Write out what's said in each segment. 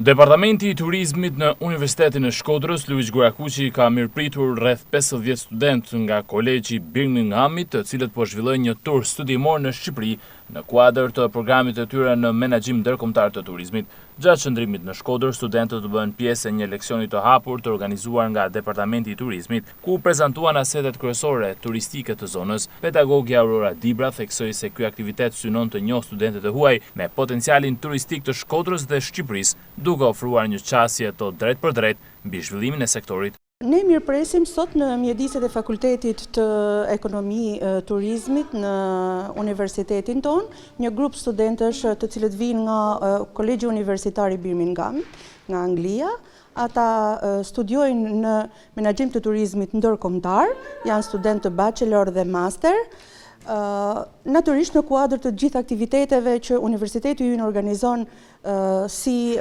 Departamenti I Turizmit në Universitetin e Shkodrës, Luiz Gorakuqi, ka mirëpritur rreth 50 studentë nga Kolegji I Birminghamit, të cilët po zhvillojnë një tur studimor në Shqipëri në kuadër të programit të tyre në menaxhim ndërkombëtar të turizmit. Gjatë qëndrimit në Shkodër, studentët bëhen pjesë e një leksioni të hapur të organizuar nga Departamenti I Turizmit, ku prezantuan asetet kryesore turistike të zonës. Pedagogja Aurora Dibra theksoi se ky aktivitet synon të njohë studentët e huaj me potencialin turistik të Shkodrës dhe Shqipërisë, duke ofruar një qasje të drejt për drejt mbi zhvillimin e sektorit. Ne mirëpresim sot në mjediset e Fakultetit të Ekonomi Turizmit në universitetin ton, një grup studentësh të cilët vinë nga Kolegji Universitar I Birminghamit, nga Anglia. Ata studiojnë në menaxhim të turizmit ndërkombëtar, janë studentë të bachelor dhe master. Natyrisht në kuadër të gjithë aktiviteteve që universiteti ynë organizon si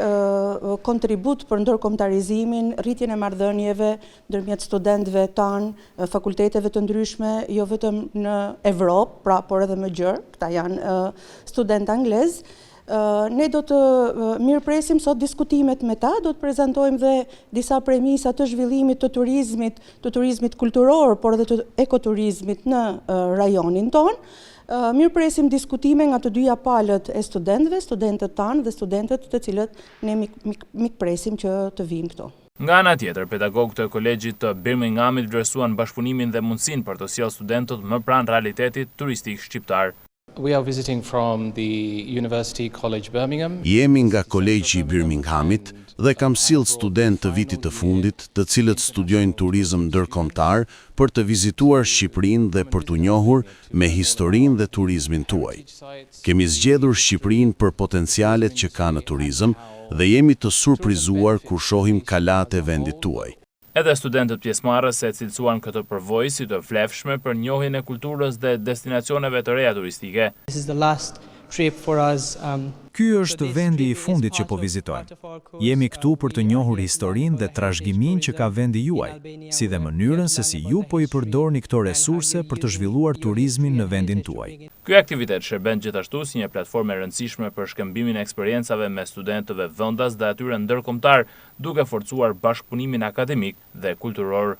kontribut për ndërkombëtarizimin, rritjen e marrëdhënieve ndërmjet studentëve tanë, fakulteteve të ndryshme, jo vetëm në Evropë, pra por edhe më gjerë, këta janë studentë anglez. Ne do të mirëpresim sot diskutimet me ta, do të prezantojmë dhe disa premisa të zhvillimit të turizmit kulturor, por edhe të ekoturizmit në rajonin ton. Mirëpresim diskutime nga të dyja palët e studentëve, studentët tanë dhe studentët të cilët ne mikpresim që të vinë këto. Nga ana tjetër, pedagogët e Kolegjit të Birminghamit vlerësuan bashkëpunimin dhe mundësinë për të sjellë studentët më pranë realitetit turistik shqiptar. We are visiting from the University College Birmingham. Jemi nga Kolegji I Birminghamit dhe kam sjell studentë të vitit të fundit, të cilët studiojnë turizëm ndërkombëtar për të vizituar Shqipërinë dhe për t'u njohur me historinë dhe turizmin tuaj. Kemi zgjedhur Shqipërinë për potencialet që ka në turizëm dhe jemi të surprizuar kur shohim kalat e vendit tuaj. Edhe studentët pjesëmarrës e cilësuan këtë përvojë si të vlefshme për njohjen e kulturës dhe destinacioneve të reja turistike. Ky është vendi I fundit që po vizitojmë. Jemi këtu për të njohur historinë dhe trashëgiminë që ka vendi juaj, si dhe mënyrën se si ju po I përdorni këto resurse për të zhvilluar turizmin në vendin tuaj. Ky aktivitet shërben gjithashtu si një platformë e rëndësishme për shkëmbimin e eksperiencave me studentëve vendas dhe atyre ndërkombëtar, duke forcuar bashkëpunimin akademik dhe kulturor.